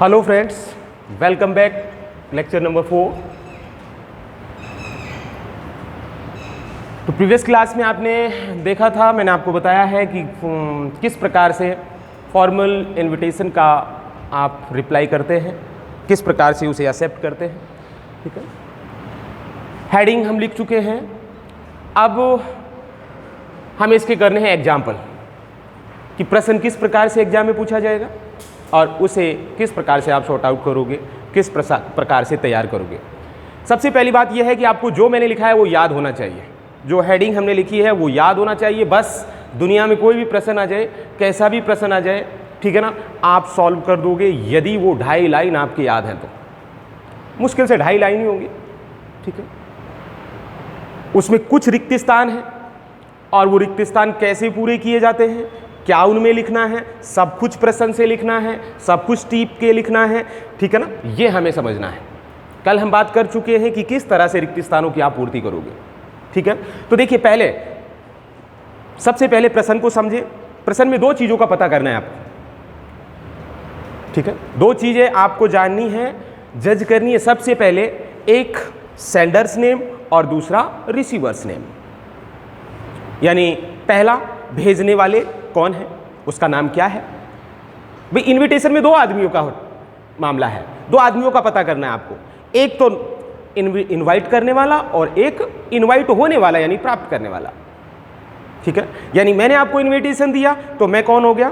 Hello friends, welcome back. Lecture number 4। तो previous class में आपने देखा था, मैंने आपको बताया है कि किस प्रकार से फॉर्मल इनविटेशन का आप रिप्लाई करते हैं, किस प्रकार से उसे एक्सेप्ट करते हैं। ठीक है, हेडिंग हम लिख चुके हैं। अब हमें इसके करने हैं एग्जाम्पल कि प्रश्न किस प्रकार से एग्जाम में पूछा जाएगा और उसे किस प्रकार से आप सॉर्ट आउट करोगे, किस प्रकार से तैयार करोगे। सबसे पहली बात यह है कि आपको जो मैंने लिखा है वो याद होना चाहिए। जो हेडिंग हमने लिखी है वो याद होना चाहिए। बस दुनिया में कोई भी प्रश्न आ जाए, कैसा भी प्रश्न आ जाए, ठीक है ना, आप सॉल्व कर दोगे यदि वो 2.5 लाइन आपके याद हैं तो। मुश्किल से 2.5 लाइन ही होंगी। ठीक है, उसमें कुछ रिक्त स्थान है और वो रिक्त स्थान कैसे पूरे किए जाते हैं, क्या उनमें लिखना है, सब कुछ प्रश्न से लिखना है, सब कुछ टीप के लिखना है। ठीक है ना, ये हमें समझना है। कल हम बात कर चुके हैं कि किस तरह से रिक्त स्थानों की आप पूर्ति करोगे। ठीक है, तो देखिए सबसे पहले प्रश्न को समझे। प्रश्न में 2 चीज़ों का पता करना है आपको। ठीक है, 2 चीज़ें आपको जाननी है, जज करनी है। सबसे पहले एक सेंडर्स नेम और दूसरा रिसीवर्स नेम। यानी पहला भेजने वाले कौन है, उसका नाम क्या है। भाई इनविटेशन में 2 आदमियों का मामला है, 2 आदमियों का पता करना है आपको। एक तो इनवाइट करने वाला और एक इनवाइट होने वाला यानी प्राप्त करने वाला। ठीक है, यानी मैंने आपको इनविटेशन दिया तो मैं कौन हो गया,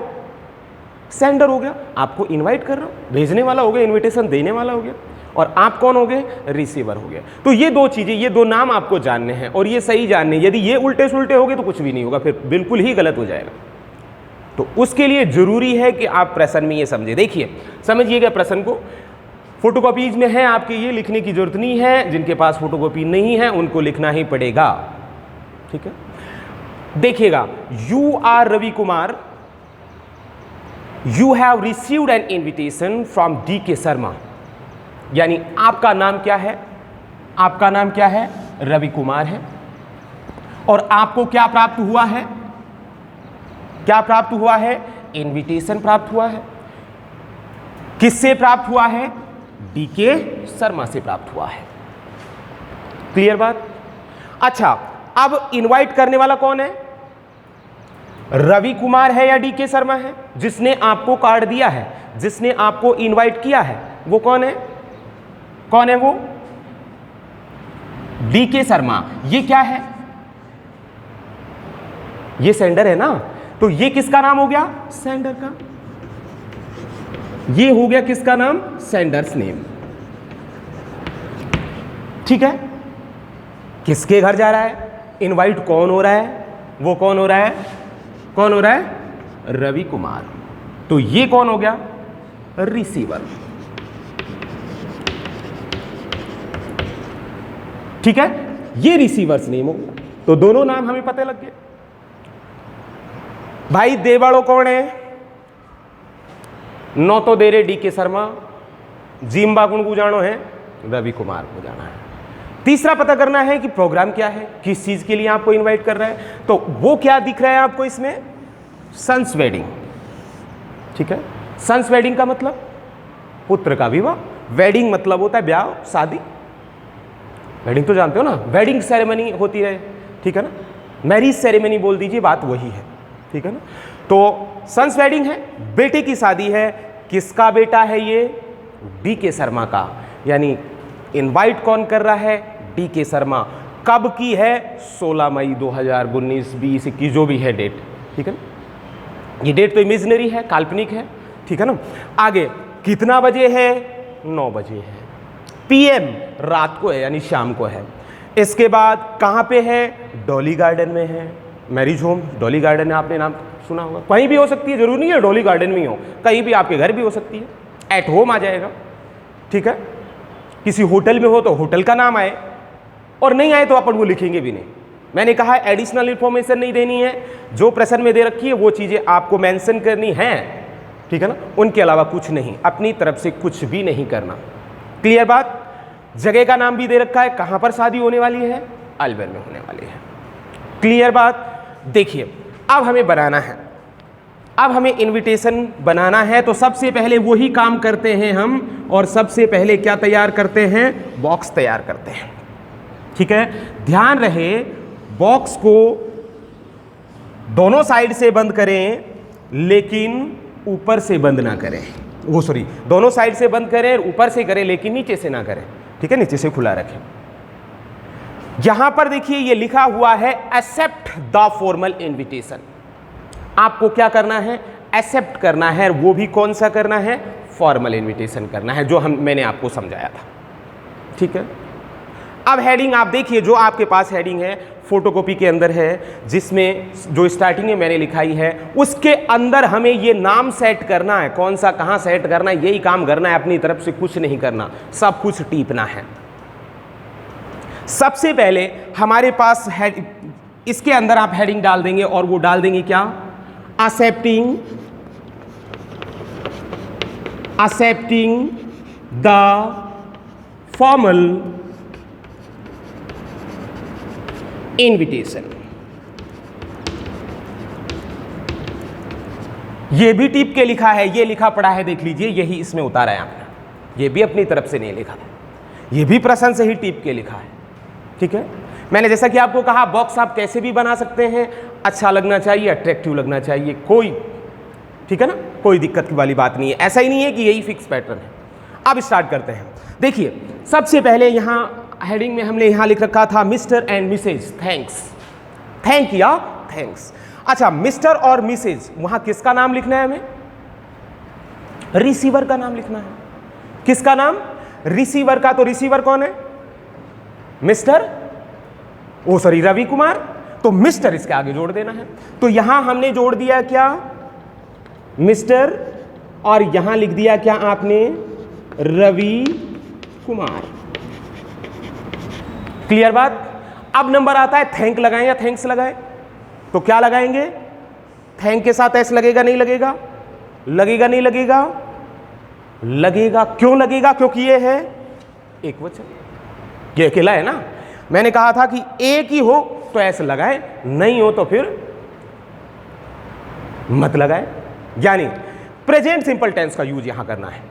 सेंडर हो गया, आपको इनवाइट कर रहा हूं, भेजने वाला हो गया, इनविटेशन देने वाला हो गया, और आप कौन हो गए, रिसीवर हो गया। तो ये 2 चीजें, ये 2 नाम आपको जानने हैं और ये सही जानने। यदि ये उल्टे सुलटे हो गए तो कुछ भी नहीं होगा, फिर बिल्कुल ही गलत हो जाएगा। तो उसके लिए जरूरी है कि आप प्रश्न में ये समझे। देखिए समझिएगा प्रश्न को। फोटोकॉपीज में है आपके, ये लिखने की जरूरत नहीं है। जिनके पास फोटोकॉपी नहीं है उनको लिखना ही पड़ेगा। ठीक है, देखिएगा, you are Ravi Kumar, you have received an invitation from DK Sharma. यानी आपका नाम क्या है, आपका नाम क्या है, रवि कुमार है, और आपको क्या प्राप्त हुआ है, क्या प्राप्त हुआ है, इनविटेशन प्राप्त हुआ है। किससे प्राप्त हुआ है, DK शर्मा से प्राप्त हुआ है। क्लियर बात। अच्छा, अब इनवाइट करने वाला कौन है, रवि कुमार है या DK शर्मा है। जिसने आपको कार्ड दिया है, जिसने आपको इनवाइट किया है, वो कौन है, कौन है वो, DK शर्मा। ये क्या है, ये सेंडर है ना, तो ये किसका नाम हो गया, सेंडर का। ये हो गया किसका नाम, सेंडर्स नेम। ठीक है, किसके घर जा रहा है, इनवाइट कौन हो रहा है, वो कौन हो रहा है, कौन हो रहा है, रवि कुमार। तो ये कौन हो गया, रिसीवर। ठीक है, ये रिसीवर्स नेम हो गया। तो दोनों नाम हमें पता लग गए। भाई देवाड़ो कौन है, नो तो दे रे DK शर्मा, जिम्बा कुण को जानो है, रवि कुमार को जाना है। तीसरा पता करना है कि प्रोग्राम क्या है, किस चीज के लिए आपको इनवाइट कर रहा है। तो वो क्या दिख रहा है आपको इसमें, सन्स वेडिंग। ठीक है, सन्स वेडिंग का मतलब पुत्र का विवाह। वेडिंग मतलब होता है ब्याह, शादी। वेडिंग तो जानते हो ना, वेडिंग सेरेमनी होती है। ठीक है ना, मैरिज सेरेमनी बोल दीजिए, बात वही है। ठीक है ना, तो सन्स वेडिंग है, बेटे की शादी है। किसका बेटा है ये, DK शर्मा का। यानी इनवाइट कौन कर रहा है, DK शर्मा। कब की है, 16 मई 2019, 20, 21 जो भी है डेट। ठीक है ना, ये डेट तो इमेजिनरी है, काल्पनिक है। ठीक है ना, आगे कितना बजे है, 9 बजे है, PM रात को है यानी शाम को है। इसके बाद कहाँ पे है, डॉली गार्डन में है। मैरिज होम डॉली गार्डन है, आपने नाम सुना होगा। कहीं भी हो सकती है, जरूरी नहीं है डॉली गार्डन में ही हो, कहीं भी आपके घर भी हो सकती है। एट होम आ जाएगा। ठीक है, किसी होटल में हो तो होटल का नाम आए, और नहीं आए तो अपन वो लिखेंगे भी नहीं। मैंने कहा एडिशनल इंफॉर्मेशन नहीं देनी है, जो प्रश्न में दे रखी है वो चीज़ें आपको मेंशन करनी है। ठीक है ना, उनके अलावा कुछ नहीं, अपनी तरफ से कुछ भी नहीं करना। क्लियर बात। जगह का नाम भी दे रखा है, कहाँ पर शादी होने वाली है, अलवर में होने वाली है। क्लियर बात। देखिए अब हमें बनाना है, अब हमें इनविटेशन बनाना है, तो सबसे पहले वही काम करते हैं हम, और सबसे पहले क्या तैयार करते हैं? बॉक्स तैयार करते हैं। ठीक है, ध्यान रहे बॉक्स को दोनों साइड से बंद करें, लेकिन ऊपर से बंद ना करें। वो सॉरी, दोनों साइड से बंद करें, ऊपर से करें, लेकिन नीचे से ना करें। ठीक है, नीचे से खुला रखें। यहां पर देखिए ये लिखा हुआ है एक्सेप्ट द फॉर्मल इनविटेशन। आपको क्या करना है? एक्सेप्ट करना है, वो भी कौन सा करना है? फॉर्मल इनविटेशन करना है, जो मैंने आपको समझाया था। ठीक है, अब हेडिंग आप देखिए, जो आपके पास हेडिंग है फोटोकॉपी के अंदर है, जिसमें जो स्टार्टिंग में मैंने लिखाई है, उसके अंदर हमें ये नाम सेट करना है। कौन सा कहां सेट करना है, यही काम करना है, अपनी तरफ से कुछ नहीं करना, सब कुछ टीपना है। सबसे पहले हमारे पास इसके अंदर आप हेडिंग डाल देंगे, और वो डाल देंगे क्या? accepting the formal invitation। ये भी टिप के लिखा है, ये लिखा पड़ा है, देख लीजिए, यही इसमें उतारा है आपने। ये भी अपनी तरफ से नहीं लिखा, ये भी प्रश्न से ही टिप के लिखा है। ठीक है, मैंने जैसा कि आपको कहा, बॉक्स आप कैसे भी बना सकते हैं, अच्छा लगना चाहिए, अट्रैक्टिव लगना चाहिए, कोई, ठीक है ना, कोई दिक्कत की वाली बात नहीं है। ऐसा ही नहीं है कि यही फिक्स पैटर्न है। अब स्टार्ट करते हैं। देखिए, सबसे पहले यहां हेडिंग में हमने यहां लिख रखा था Mr and Mrs thanks. Thank या थैंक्स। अच्छा, मिस्टर और मिसेज, वहां किसका नाम लिखना है हमें? रिसीवर का नाम लिखना है। किसका नाम? रिसीवर का। तो रिसीवर कौन है? मिस्टर, ओ सॉरी, रवि कुमार। तो मिस्टर इसके आगे जोड़ देना है। तो यहां हमने जोड़ दिया क्या? मिस्टर, और यहां लिख दिया क्या आपने? रवि कुमार। क्लियर बात? अब नंबर आता है थैंक लगाएं या थैंक्स लगाएं। तो क्या लगाएंगे? थैंक के साथ एस लगेगा नहीं लगेगा? लगेगा नहीं लगेगा? लगेगा। क्यों लगेगा? क्योंकि ये है एक वचन, ये अकेला है ना। मैंने कहा था कि एक ही हो तो एस लगाए, नहीं हो तो फिर मत लगाए। यानी प्रेजेंट सिंपल टेंस का यूज यहां करना है।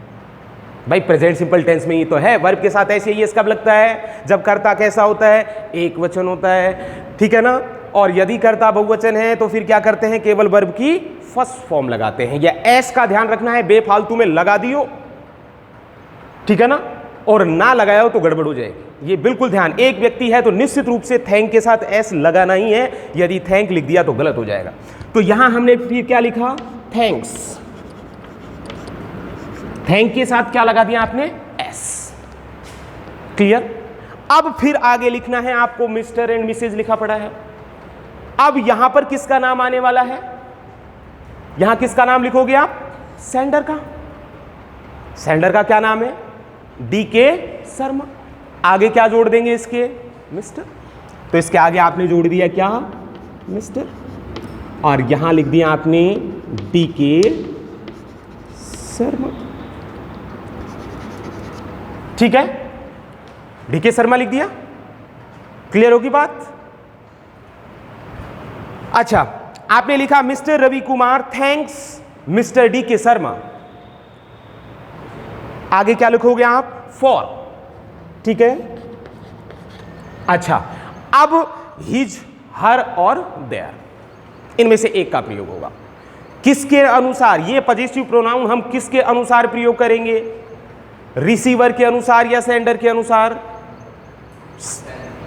भाई प्रेजेंट सिंपल टेंस में ही तो है, वर्ब के साथ ऐसे ही एस कब लगता है? जब कर्ता कैसा होता है? एक वचन होता है। ठीक है ना। और यदि कर्ता बहुवचन है तो फिर क्या करते हैं? केवल वर्ब की फर्स्ट फॉर्म लगाते हैं। या एस का ध्यान रखना है, बेफालतू में लगा दियो, ठीक है ना, और ना लगाया हो तो गड़बड़ हो जाएगी। ये बिल्कुल ध्यान। एक व्यक्ति है तो निश्चित रूप से थैंक के साथ एस लगाना ही है। यदि थैंक लिख दिया तो गलत हो जाएगा। तो यहां हमने फिर क्या लिखा? थैंक्स। थैंक के साथ क्या लगा दिया आपने? एस। क्लियर? अब फिर आगे लिखना है आपको, मिस्टर एंड मिसेज लिखा पड़ा है। अब यहां पर किसका नाम आने वाला है? यहां किसका नाम लिखोगे आप? सेंडर का। सेंडर का क्या नाम है? DK शर्मा। आगे क्या जोड़ देंगे इसके? मिस्टर। तो इसके आगे आपने जोड़ दिया क्या? मिस्टर। और यहां लिख दिया आपने DK शर्मा। ठीक है, DK शर्मा लिख दिया। क्लियर होगी बात? अच्छा, आपने लिखा Mr Ravi Kumar thanks Mr DK Sharma. आगे क्या लिखोगे आप? फॉर। ठीक है। अच्छा, अब हिज, हर और देयर, इनमें से एक का प्रयोग होगा। किसके अनुसार? ये पॉजिटिव प्रोनाउन हम किसके अनुसार प्रयोग करेंगे? रिसीवर के अनुसार या सेंडर के अनुसार?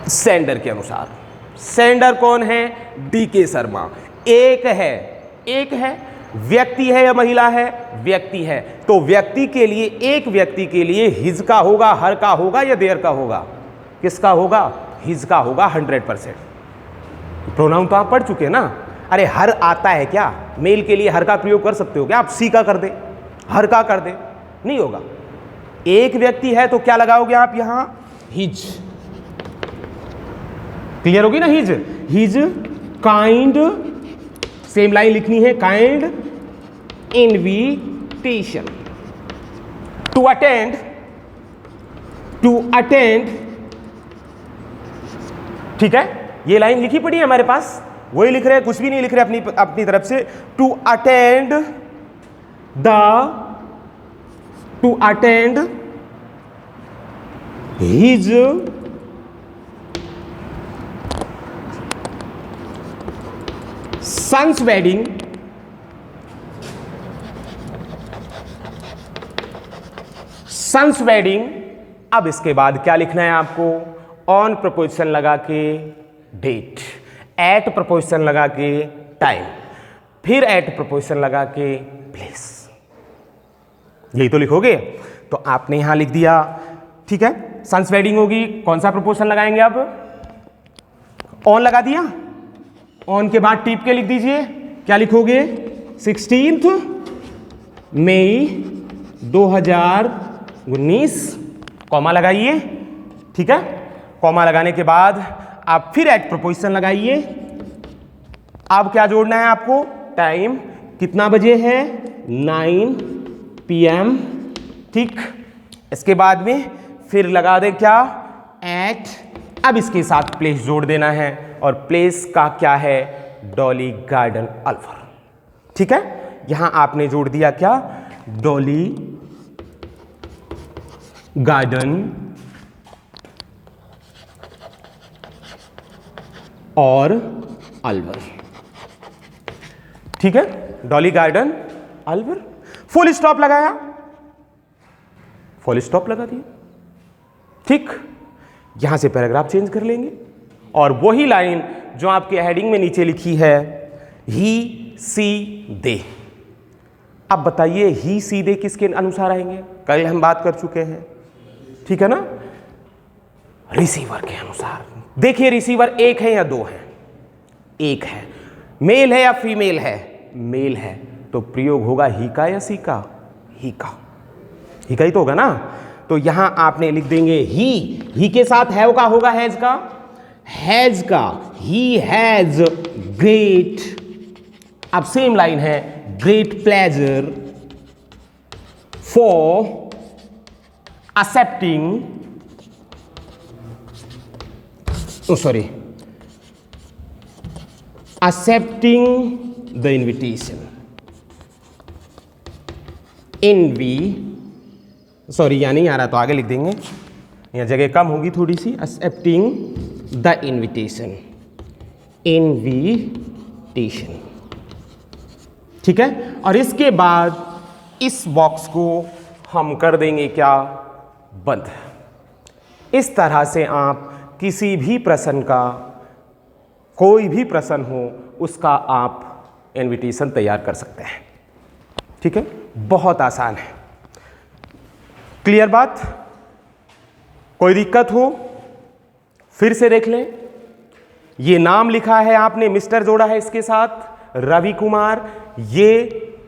सेंडर के अनुसार। सेंडर कौन है? DK शर्मा। एक है, एक है। व्यक्ति है या महिला है? व्यक्ति है। तो व्यक्ति के लिए, एक व्यक्ति के लिए हिज का होगा, हर का होगा या देयर का होगा? किसका होगा? हिज का होगा 100%। प्रोनाउन तो आप पढ़ चुके हैं ना। अरे हर आता है क्या? मेल के लिए हर का प्रयोग कर सकते हो क्या? आप सी का कर दे, हर का कर दे, नहीं होगा। एक व्यक्ति है तो क्या लगाओगे आप यहां? हिज। क्लियर होगी ना? His, his kind, same line लिखनी है, kind invitation to attend, to attend. ठीक है, ये लाइन लिखी पड़ी है हमारे पास, वही लिख रहे हैं, कुछ भी नहीं लिख रहे अपनी अपनी तरफ से। To attend his son's wedding अब इसके बाद क्या लिखना है आपको? ऑन प्रपोजिशन लगा के डेट, एट प्रपोजिशन लगा के टाइम, फिर एट प्रपोजिशन लगा के प्लेस, यही तो लिखोगे। तो आपने यहां लिख दिया, ठीक है। सन्स वेडिंग होगी, कौन सा प्रपोजिशन लगाएंगे अब? ऑन लगा दिया, ऑन के बाद टिप के लिख दीजिए, क्या लिखोगे? 16 मई 2019, कॉमा लगाइए, ठीक है। कॉमा लगाने के बाद आप फिर एट प्रपोजिशन लगाइए। अब क्या जोड़ना है आपको? टाइम, कितना बजे है? 9 PM, ठीक। इसके बाद में फिर लगा दे क्या? एट। अब इसके साथ प्लेस जोड़ देना है, और प्लेस का क्या है? डॉली गार्डन अल्वर, ठीक है। यहां आपने जोड़ दिया क्या? डॉली गार्डन और अल्वर, ठीक है। Dolly garden Alwar, full stop लगाया, फुल स्टॉप लगा दिया, ठीक। यहां से पैराग्राफ चेंज कर लेंगे, और वही लाइन जो आपके हेडिंग में नीचे लिखी है, ही सी दे। अब बताइए ही सी दे किसके अनुसार आएंगे? कल हम बात कर चुके हैं, ठीक है ना, रिसीवर के अनुसार। देखिए रिसीवर एक है या दो है? एक है। मेल है या फीमेल है? मेल है, तो प्रयोग होगा ही का या सी का? ही का, ही का ही तो होगा ना। तो यहां आपने लिख देंगे ही के साथ हैव का होगा, हैज का, हैज का, ही हैज ग्रेट, अब सेम लाइन है, great pleasure for accepting, accepting the invitation. यहाँ नहीं आ रहा तो आगे लिख देंगे, यहाँ जगह कम होगी थोड़ी सी। accepting the invitation, invitation, ठीक है। और इसके बाद इस बॉक्स को हम कर देंगे क्या? बंद। इस तरह से आप किसी भी प्रश्न का, कोई भी प्रश्न हो उसका आप इनविटेशन तैयार कर सकते हैं, ठीक है। बहुत आसान है। क्लियर बात? कोई दिक्कत हो फिर से देख लें। ये नाम लिखा है आपने, मिस्टर जोड़ा है इसके साथ, रवि कुमार। ये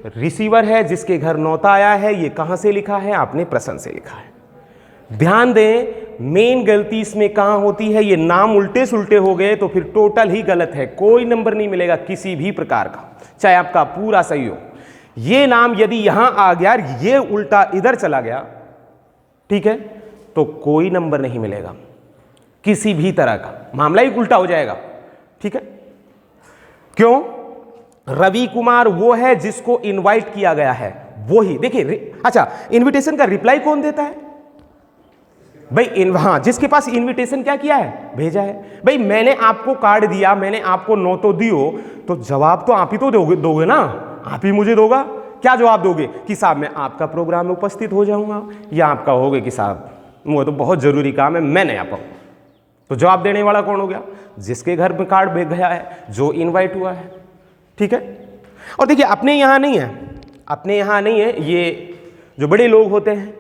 रिसीवर है जिसके घर नौता आया है। ये कहां से लिखा है? आपने प्रश्न से लिखा है। ध्यान दें, मेन गलती इसमें कहां होती है? ये नाम उल्टे सुल्टे हो गए तो फिर टोटल ही गलत है, कोई नंबर नहीं मिलेगा किसी भी प्रकार का, चाहे आपका पूरा सही हो। ये नाम यदि यहां आ गया, ये उल्टा इधर चला गया, ठीक है, तो कोई नंबर नहीं मिलेगा किसी भी तरह का, मामला ही उल्टा हो जाएगा, ठीक है। क्यों? रवि कुमार वो है जिसको इनवाइट किया गया है, वो ही। देखिए, अच्छा, इनविटेशन का रिप्लाई कौन देता है भाई? हाँ, जिसके पास इनविटेशन क्या किया है? भेजा है। भाई मैंने आपको कार्ड दिया, मैंने आपको नो तो दियो, तो जवाब तो आप ही तो दोगे ना, आप ही मुझे दोगा। क्या जवाब दोगे? कि साहब मैं आपका प्रोग्राम में उपस्थित हो जाऊंगा, या आपका होगा कि साहब वो तो बहुत जरूरी काम है, मैं नहीं आ पाऊँ। तो जवाब देने वाला कौन हो गया? जिसके घर में कार्ड भेज गया है, जो इन्वाइट हुआ है, ठीक है। और देखिए अपने यहाँ नहीं है, अपने यहाँ नहीं है, ये जो बड़े लोग होते हैं,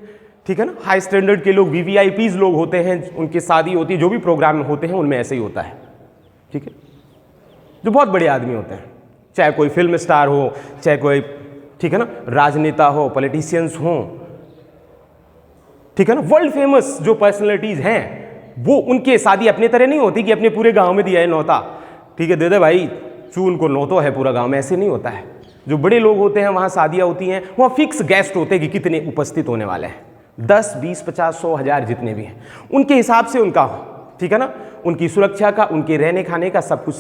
ठीक है ना, हाई स्टैंडर्ड के लोग, VVIPs लोग होते हैं, उनकी शादी होती है, जो भी प्रोग्राम होते हैं उनमें ऐसे ही होता है, ठीक है। जो बहुत बड़े आदमी होते हैं, चाहे कोई फिल्म स्टार हो, चाहे कोई, ठीक है ना, राजनेता हो, पॉलिटिशियंस हो, ठीक है ना, वर्ल्ड फेमस जो पर्सनैलिटीज हैं, वो उनके शादी अपने तरह नहीं होती कि अपने पूरे गांव में दिया है नौता, ठीक है, दे दे भाई चून को नौतो है पूरा गांव में, ऐसे नहीं होता है। जो बड़े लोग होते हैं वहाँ शादियाँ होती हैं, वहाँ फिक्स गेस्ट होते हैं कि कितने उपस्थित होने वाले हैं, 10, 20, 50, 100, 1000 जितने भी हैं, उनके हिसाब से उनका, ठीक है ना, उनकी सुरक्षा का, उनके रहने खाने का सब कुछ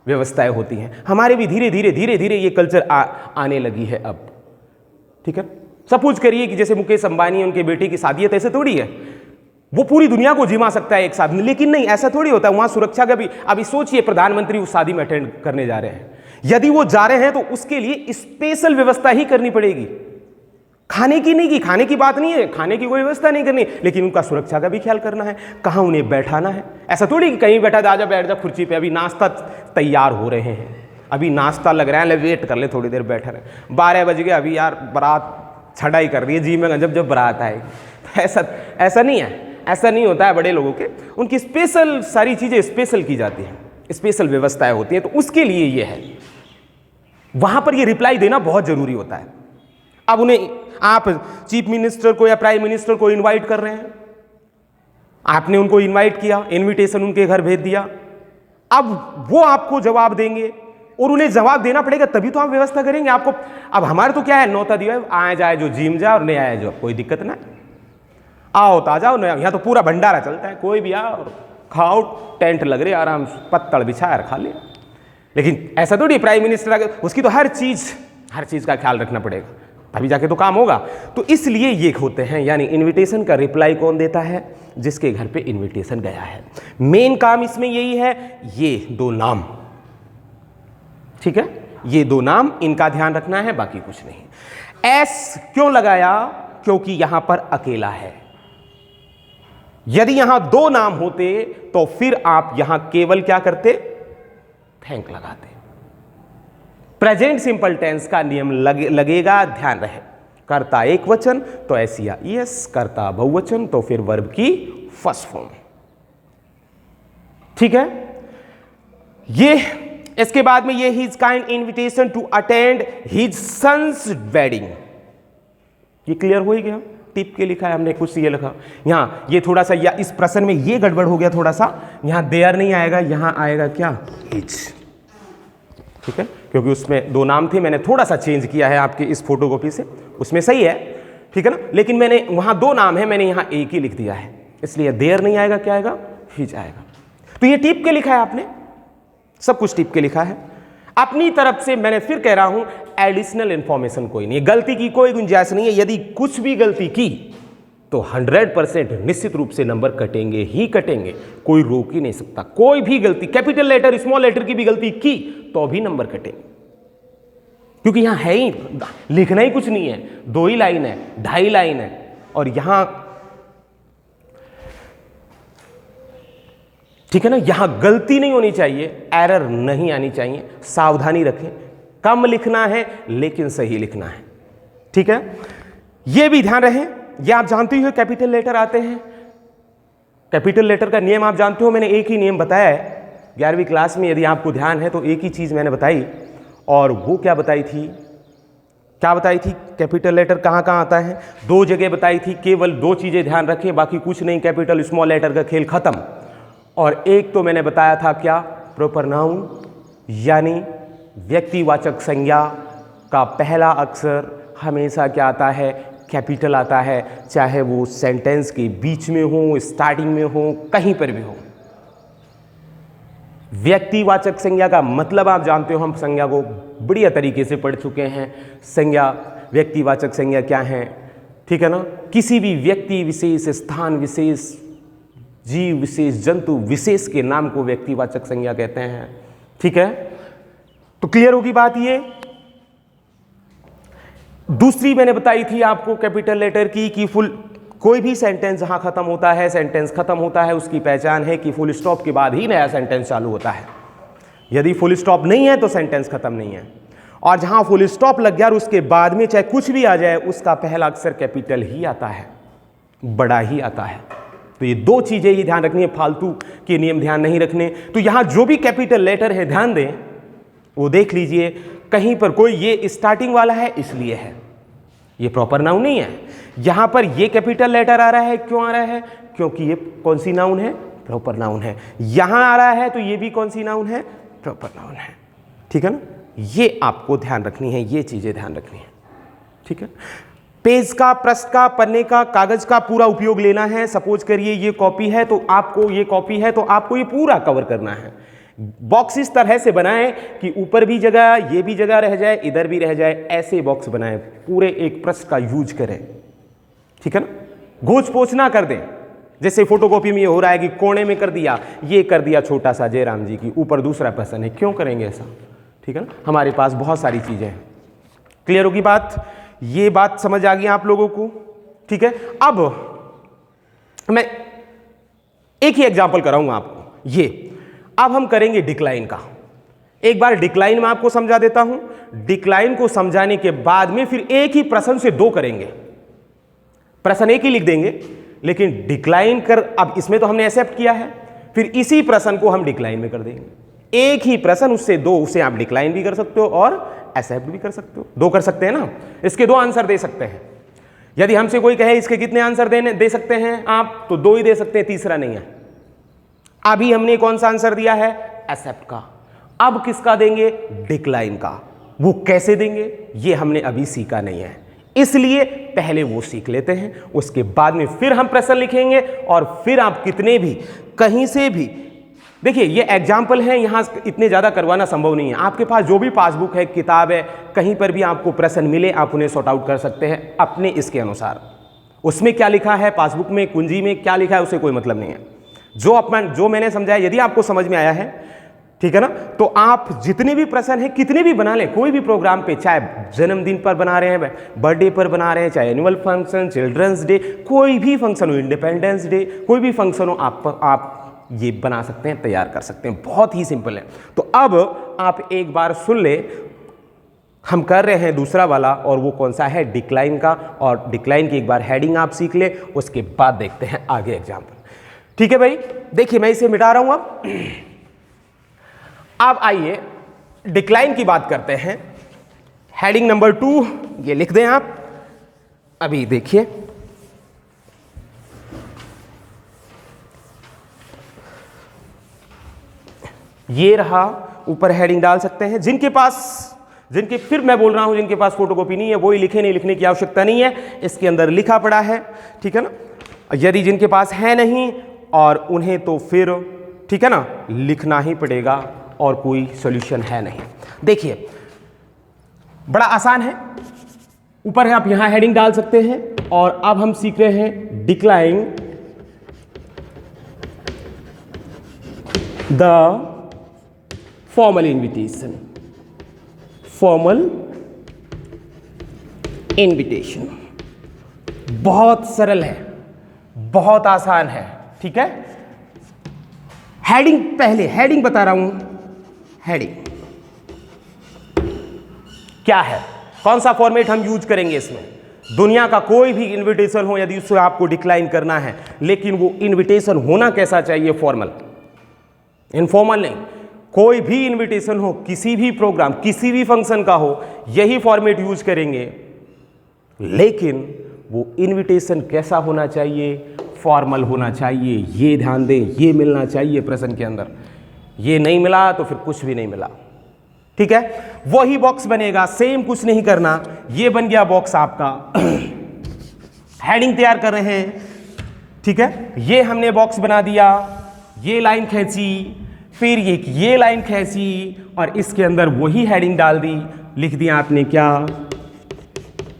व्यवस्थाएं होती हैं। हमारे भी धीरे धीरे धीरे धीरे ये कल्चर आने लगी है अब। ठीक है, सपोज करिए कि जैसे मुकेश अंबानी उनके बेटे की शादी है, तो ऐसे थोड़ी है वो पूरी दुनिया को जिमा सकता है एक साथ में, लेकिन नहीं, ऐसा थोड़ी होता है। वहां सुरक्षा का भी, अभी सोचिए प्रधानमंत्री उस शादी में अटेंड करने जा रहे हैं, यदि वो जा रहे हैं तो उसके लिए स्पेशल व्यवस्था ही करनी पड़ेगी। खाने की नहीं की, खाने की बात नहीं है, खाने की कोई व्यवस्था नहीं करनी, लेकिन उनका सुरक्षा का भी ख्याल करना है, कहाँ उन्हें बैठाना है। ऐसा थोड़ी कि कहीं बैठा जा, बैठ जा कुर्सी पे, अभी नाश्ता तैयार हो रहे हैं, अभी नाश्ता लग रहा है, वेट कर ले थोड़ी देर बैठा रहे, 12 बज गए, अभी यार बारात छड़ाई कर रही है जी में, जब बारात आएगी। तो ऐसा नहीं है, ऐसा नहीं होता है। बड़े लोगों के उनकी स्पेशल सारी चीज़ें स्पेशल की जाती हैं, स्पेशल व्यवस्थाएं होती हैं, तो उसके लिए ये है, वहां पर ये रिप्लाई देना बहुत जरूरी होता है। अब उन्हें आप चीफ मिनिस्टर को या प्राइम मिनिस्टर को इनवाइट कर रहे हैं, आपने उनको इनवाइट किया, इनविटेशन उनके घर भेज दिया, अब वो आपको जवाब देंगे और उन्हें जवाब देना पड़ेगा, तभी तो आप व्यवस्था करेंगे आपको। अब हमारे तो क्या है, नौता दिया, आए जाए जो जिम जाए और नहीं आए जो, कोई दिक्कत ना, आओ तो आ जाओ, नहीं यहाँ तो पूरा भंडारा चलता है, कोई भी आओ खाओ, टेंट लग रहे आराम से, पत्तल बिछाया खा लिया। लेकिन ऐसा थोड़ी प्राइम मिनिस्टर आगे, उसकी तो हर चीज का ख्याल रखना पड़ेगा, तभी जाके तो काम होगा। तो इसलिए ये होते हैं, यानी इनविटेशन का रिप्लाई कौन देता है, जिसके घर पे इनविटेशन गया है। मेन काम इसमें यही है, ये 2 नाम, ठीक है, ये 2 नाम, इनका ध्यान रखना है, बाकी कुछ नहीं। एस क्यों लगाया, क्योंकि यहां पर अकेला है। यदि यहां 2 नाम होते तो फिर आप यहां केवल क्या करते, थैंक लगाते। प्रेजेंट सिंपल टेंस का नियम लगेगा, ध्यान रहे, कर्ता एक वचन तो ऐसी या ईएस, कर्ता बहुवचन तो फिर वर्ब की फर्स्ट फॉर्म। ठीक है, ये इसके बाद में ये his kind invitation to attend his son's wedding, ये क्लियर हो ही गया। टिप के लिखा है हमने, कुछ ये लिखा यहां, ये थोड़ा सा या इस प्रश्न में ये गड़बड़ हो गया थोड़ा सा, यहां देयर नहीं आएगा, यहां आएगा क्या, हिज। ठीक है, क्योंकि उसमें 2 नाम थे, मैंने थोड़ा सा चेंज किया है आपके इस फोटोकॉपी से, उसमें सही है, ठीक है ना, लेकिन मैंने वहां 2 नाम है, मैंने यहां एक ही लिख दिया है, इसलिए देयर नहीं आएगा, क्या आएगा, हिज आएगा। तो ये टिप के लिखा है आपने, सब कुछ टिप के लिखा है। अपनी तरफ से मैंने फिर कह रहा हूं, एडिशनल इंफॉर्मेशन कोई नहीं है, गलती की कोई गुंजाइश नहीं है। यदि कुछ भी गलती की तो 100% निश्चित रूप से नंबर कटेंगे ही कटेंगे, कोई रोक ही नहीं सकता। कोई भी गलती, कैपिटल लेटर स्मॉल लेटर की भी गलती की तो भी नंबर कटेंगे, क्योंकि यहां है ही, लिखना ही कुछ नहीं है, 2 ही लाइन है, 2.5 लाइन है, और यहां, ठीक है ना, यहां गलती नहीं होनी चाहिए, एरर नहीं आनी चाहिए, सावधानी रखें, कम लिखना है लेकिन सही लिखना है। ठीक है, यह भी ध्यान रहे, ये आप जानते हो कैपिटल लेटर आते हैं, कैपिटल लेटर का नियम आप जानते हो, मैंने एक ही नियम बताया है 11वीं क्लास में, यदि आपको ध्यान है तो एक ही चीज मैंने बताई, और वो क्या बताई थी, कैपिटल लेटर कहां कहां आता है, 2 जगह बताई थी, केवल 2 चीजें ध्यान रखें, बाकी कुछ नहीं, कैपिटल स्मॉल लेटर का खेल खत्म। और एक तो मैंने बताया था क्या, प्रॉपर नाउन, यानी व्यक्तिवाचक संज्ञा का पहला अक्षर हमेशा क्या आता है, कैपिटल आता है, चाहे वो सेंटेंस के बीच में हो, स्टार्टिंग में हो, कहीं पर भी हो। व्यक्तिवाचक संज्ञा का मतलब आप जानते हो, हम संज्ञा को बढ़िया तरीके से पढ़ चुके हैं। संज्ञा, व्यक्तिवाचक संज्ञा क्या है, ठीक है ना, किसी भी व्यक्ति विशेष, स्थान विशेष, जीव विशेष, जंतु विशेष के नाम को व्यक्तिवाचक संज्ञा कहते हैं। ठीक है, तो क्लियर होगी बात ये। दूसरी मैंने बताई थी आपको कैपिटल लेटर की कि फुल, कोई भी सेंटेंस जहां खत्म होता है, सेंटेंस खत्म होता है, उसकी पहचान है कि फुल स्टॉप के बाद ही नया सेंटेंस चालू होता है। यदि फुल स्टॉप नहीं है तो सेंटेंस खत्म नहीं है, और जहां फुल स्टॉप लग गया और उसके बाद में चाहे कुछ भी आ जाए, उसका पहला अक्षर कैपिटल ही आता है, बड़ा ही आता है। तो ये 2 चीजें ही ध्यान रखनी है, फालतू के नियम ध्यान नहीं रखने। तो यहां जो भी कैपिटल लेटर है ध्यान दें, वो देख लीजिए, कहीं पर कोई ये स्टार्टिंग वाला है इसलिए है, ये प्रॉपर नाउन नहीं है। यहां पर ये कैपिटल लेटर आ रहा है, क्यों आ रहा है, क्योंकि ये कौन सी नाउन है, प्रॉपर नाउन है। यहां आ रहा है तो ये भी कौन सी नाउन है, प्रॉपर नाउन है। ठीक है ना, ये आपको ध्यान रखनी है, ये चीजें ध्यान रखनी है। ठीक है, पेज का, पृष्ठ का, पन्ने का, कागज का पूरा उपयोग लेना है। सपोज करिए ये कॉपी है तो आपको, ये कॉपी है तो आपको ये पूरा कवर करना है। बॉक्स इस तरह से बनाएं कि ऊपर भी जगह, ये भी जगह रह जाए, इधर भी रह जाए, ऐसे बॉक्स बनाएं। पूरे एक पृष्ठ का यूज करें, ठीक है ना। घोच पोछ ना कर दें, जैसे फोटोकॉपी में ये हो रहा है कि कोने में कर दिया, ये कर दिया छोटा सा जयराम जी की, ऊपर दूसरा प्रश्न है। क्यों करेंगे ऐसा, ठीक है ना। हमारे पास बहुत सारी चीजें हैं। क्लियर होगी बात, ये बात समझ आ गई आप लोगों को, ठीक है। अब मैं एक ही एग्जांपल कराऊंगा आपको। ये अब हम करेंगे डिक्लाइन का। एक बार डिक्लाइन में आपको समझा देता हूं। डिक्लाइन को समझाने के बाद में फिर एक ही प्रश्न से दो करेंगे। प्रश्न एक ही लिख देंगे, लेकिन डिक्लाइन कर, अब इसमें तो हमने एक्सेप्ट किया है, फिर इसी प्रश्न को हम डिक्लाइन में कर देंगे। एक ही प्रश्न, उससे दो, उसे आप डिक्लाइन भी कर सकते हो और एक्सेप्ट भी कर सकते हो। दो कर सकते हैं ना, इसके दो आंसर दे सकते हैं। यदि हमसे कोई कहे इसके कितने आंसर दे सकते हैं आप, तो दो ही दे सकते हैं, तीसरा नहीं है। अभी हमने कौन सा आंसर दिया है, एक्सेप्ट का। अब किसका देंगे, डिक्लाइन का। वो कैसे देंगे ये हमने अभी सीखा नहीं है, इसलिए पहले वो सीख लेते हैं, उसके बाद में फिर हम प्रश्न लिखेंगे। और फिर आप कितने भी कहीं से भी, देखिए ये एग्जाम्पल है, यहां इतने ज्यादा करवाना संभव नहीं है। आपके पास जो भी पासबुक है, किताब है, कहीं पर भी आपको प्रश्न मिले, आप उन्हें सॉर्ट आउट कर सकते हैं अपने इसके अनुसार। उसमें क्या लिखा है, पासबुक में, कुंजी में क्या लिखा है, उसे कोई मतलब नहीं है। जो मैंने समझाया, यदि आपको समझ में आया है, ठीक है ना, तो आप जितने भी प्रश्न है कितने भी बना लें, कोई भी प्रोग्राम पे, चाहे जन्मदिन पर बना रहे हैं, बर्थडे पर बना रहे हैं, चाहे एनुअल फंक्शन, चिल्ड्रंस डे, कोई भी फंक्शन हो, इंडिपेंडेंस डे, कोई भी फंक्शन हो, आप ये बना सकते हैं, तैयार कर सकते हैं। बहुत ही सिंपल है। तो अब आप एक बार सुन ले, हम कर रहे हैं दूसरा वाला, और वो कौन सा है, डिक्लाइन का। और डिक्लाइन की एक बार हेडिंग आप सीख ले, उसके बाद देखते हैं आगे एग्जाम्पल। ठीक है भाई, देखिए मैं इसे मिटा रहा हूं। अब आइए डिक्लाइन की बात करते हैं। हेडिंग नंबर 2 ये लिख दें आप। अभी देखिए, ये रहा, ऊपर हेडिंग डाल सकते हैं। जिनके फिर मैं बोल रहा हूं, जिनके पास फोटोकॉपी नहीं है वो ही लिखे, नहीं लिखने की आवश्यकता नहीं है, इसके अंदर लिखा पड़ा है, ठीक है ना। यदि जिनके पास है नहीं, और उन्हें तो फिर, ठीक है ना, लिखना ही पड़ेगा, और कोई सॉल्यूशन है नहीं। देखिए बड़ा आसान है, ऊपर है, आप यहां हेडिंग डाल सकते हैं। और अब हम सीख रहे हैं decline the formal invitation. Formal invitation बहुत सरल है, बहुत आसान है, ठीक है। हेडिंग, पहले हेडिंग बता रहा हूं। हेडिंग क्या है, कौन सा फॉर्मेट हम यूज करेंगे इसमें। दुनिया का कोई भी इनविटेशन हो, यदि उससे आपको डिक्लाइन करना है, लेकिन वो इनविटेशन होना कैसा चाहिए, फॉर्मल, इनफॉर्मल नहीं। कोई भी इनविटेशन हो, किसी भी प्रोग्राम, किसी भी फंक्शन का हो, यही फॉर्मेट यूज करेंगे। लेकिन वो इनविटेशन कैसा होना चाहिए, फॉर्मल होना चाहिए। ये ध्यान दें, ये मिलना चाहिए प्रश्न के अंदर। ये नहीं मिला तो फिर कुछ भी नहीं मिला, ठीक है। वही बॉक्स बनेगा, सेम कुछ नहीं करना। ये बन गया बॉक्स आपका। हेडिंग तैयार कर रहे हैं, ठीक है। ये हमने बॉक्स बना दिया, ये लाइन खींची, फिर ये लाइन खींची, और इसके अंदर वही हेडिंग डाल दी। लिख दिया आपने क्या,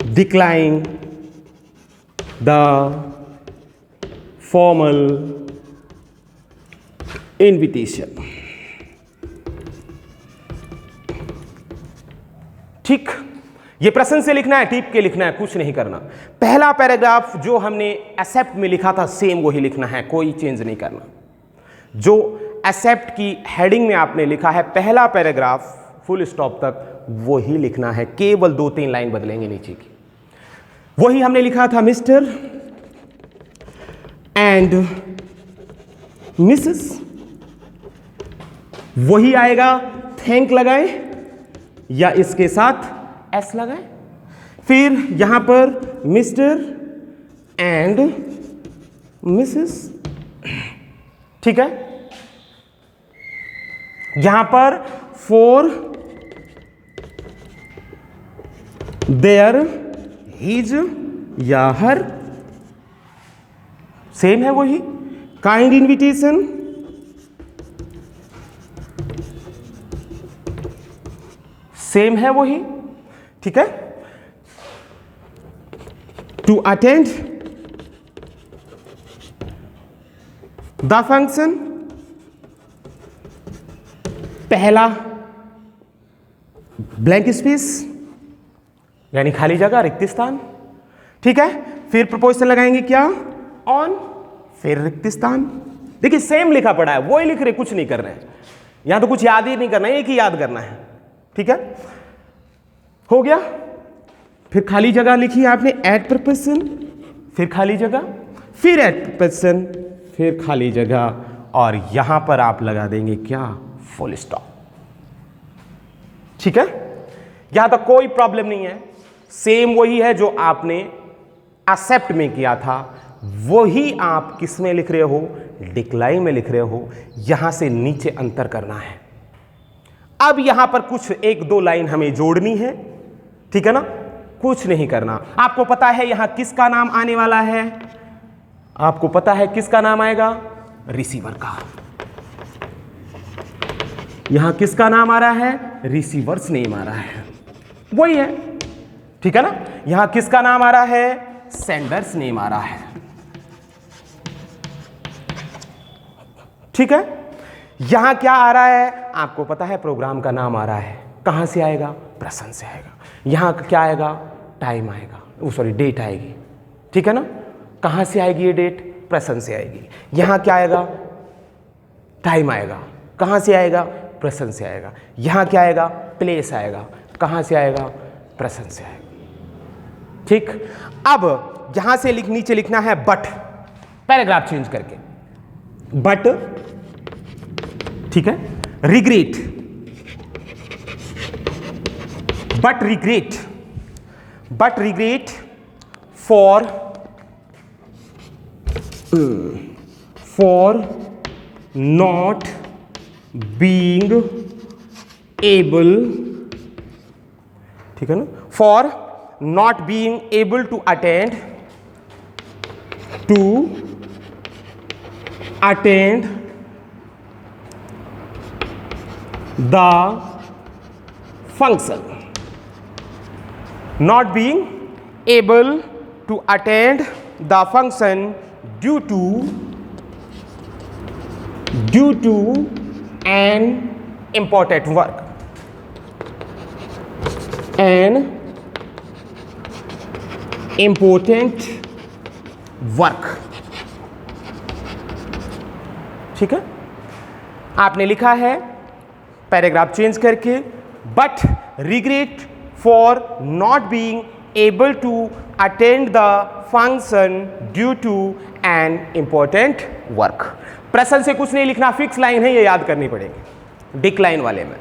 डिक्लाइन द फॉर्मल इन्विटेशन, ठीक। ये प्रश्न से लिखना है, टिप के लिखना है, कुछ नहीं करना। पहला पैराग्राफ जो हमने एक्सेप्ट में लिखा था, सेम वही लिखना है, कोई चेंज नहीं करना। जो एक्सेप्ट की हेडिंग में आपने लिखा है, पहला पैराग्राफ फुल स्टॉप तक वही लिखना है, केवल 2-3 लाइन बदलेंगे नीचे की। वही हमने लिखा था, मिस्टर एंड मिसेस, वही आएगा। थैंक लगाए या इसके साथ एस लगाए। फिर यहां पर मिस्टर एंड मिसेस, ठीक है। यहां पर फॉर देयर, हिज या हर, सेम है वही। काइंड इन्विटेशन सेम है वही, ठीक है। टू अटेंड द फंक्शन, पहला ब्लैंक स्पेस यानी खाली जगह, रिक्त स्थान, ठीक है। फिर प्रपोजिशन लगाएंगे क्या, ऑन, फिर रिक्त स्थान। देखिए सेम लिखा पड़ा है, वही लिख रहे, कुछ नहीं कर रहे हैं, यहां तो कुछ याद ही नहीं करना है, एक ही याद करना है, ठीक है। हो गया। फिर खाली जगह लिखी आपने एट प्रपोजिशन, फिर खाली जगह, फिर एट प्रपोजिशन, फिर खाली जगह, और यहां पर आप लगा देंगे क्या, फुल स्टॉप, ठीक है। यहां तक कोई प्रॉब्लम नहीं है, सेम वही है जो आपने एक्सेप्ट में किया था, वही आप किस में लिख रहे हो, डिक्लाइन में लिख रहे हो। यहां से नीचे अंतर करना है। अब यहां पर कुछ एक दो लाइन हमें जोड़नी है, ठीक है ना, कुछ नहीं करना। आपको पता है यहां किसका नाम आने वाला है, आपको पता है किसका नाम आएगा, रिसीवर का। यहां किसका नाम आ रहा है, रिसीवर्स नेम आ रहा है, वही है, ठीक है ना। यहां किसका नाम आ रहा है, सेंडर्स नेम आ रहा है, ठीक है। यहां क्या आ रहा है, आपको पता है प्रोग्राम का नाम आ रहा है, कहां से आएगा, प्रेजेंट से आएगा। यहां क्या आएगा, टाइम आएगा, सॉरी डेट आएगी, ठीक है ना। कहां से आएगी ये डेट, प्रेजेंट से आएगी। यहां क्या आएगा, टाइम आएगा, कहां से आएगा, प्रेजेंट से आएगा। यहां क्या आएगा, प्लेस आएगा, कहां से आएगा, प्रेजेंट से आएगा, ठीक। अब यहां से नीचे लिखना है बट, पैराग्राफ चेंज करके, बट, ठीक है, regret, but regret, but regret for not being able, ठीक है ना, for not being able to attend the function, not being able to attend the function due to an important work, important work, ठीक है। आपने लिखा है paragraph change करके, but regret for not being able to attend the function due to an important work. Present से कुछ नहीं लिखना, फिक्स लाइन है, ये याद करनी पड़ेगी। डिक्लाइन वाले में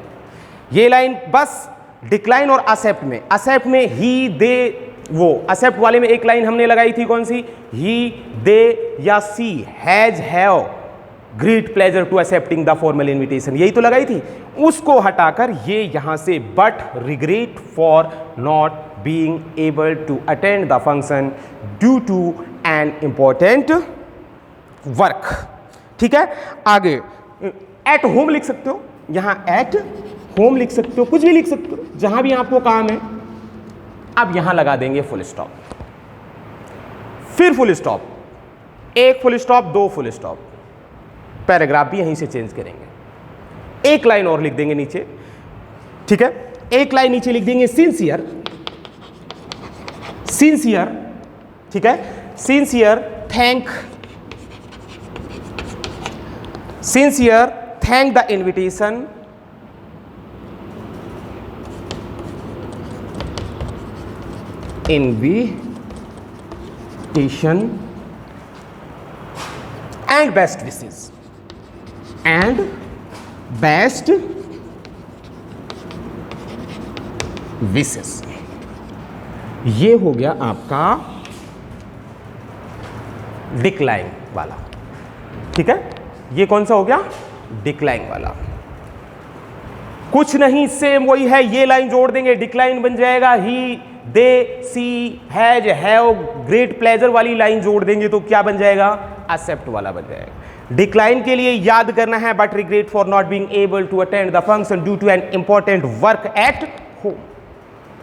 ये लाइन बस, डिक्लाइन और एक्सेप्ट में, एक्सेप्ट में ही दे, वो एक्सेप्ट वाले में एक लाइन हमने लगाई थी, कौन सी, ही दे या she has have great pleasure to accepting the formal invitation, यही तो लगाई थी। उसको हटाकर ये यहां से but regret for not being able to attend the function due to an important work, ठीक है। आगे एट होम लिख सकते हो, यहां एट होम लिख सकते हो, कुछ भी लिख सकते हो, जहां भी आपको काम है। अब यहां लगा देंगे फुल स्टॉप, फिर फुल स्टॉप, एक फुल स्टॉप, दो फुल स्टॉप, पैराग्राफ भी यहीं से चेंज करेंगे। एक लाइन और लिख देंगे नीचे, ठीक है। एक लाइन नीचे लिख देंगे सिंसियर, सिंसियर, ठीक है, sincere thank the invitation and best wishes, and best wishes। ये हो गया आपका डिक्लाइन वाला, ठीक है। ये कौन सा हो गया, डिक्लाइन वाला। कुछ नहीं, सेम वही है, ये लाइन जोड़ देंगे, डिक्लाइन बन जाएगा। ही दे सी हैज हैव ग्रेट प्लेजर वाली लाइन जोड़ देंगे तो क्या बन जाएगा, एक्सेप्ट वाला बन जाएगा। डिक्लाइन के लिए याद करना है but regret for not being able to attend the function due to an important work at home.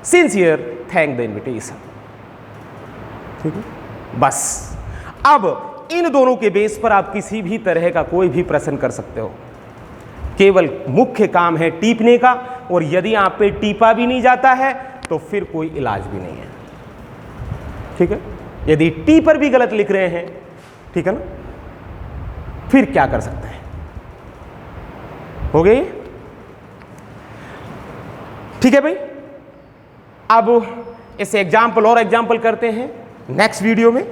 Sincere thank the invitation. ठीक है, बस अब इन दोनों के बेस पर आप किसी भी तरह का कोई भी प्रश्न कर सकते हो। केवल मुख्य काम है टीपने का, और यदि आप पे टीपा भी नहीं जाता है तो फिर कोई इलाज भी नहीं है। ठीक है, यदि टी पर भी गलत लिख रहे हैं, ठीक है ना, फिर क्या कर सकते हैं? हो गई? ठीक है भाई, अब इस एग्जाम्पल और एग्जाम्पल करते हैं नेक्स्ट वीडियो में।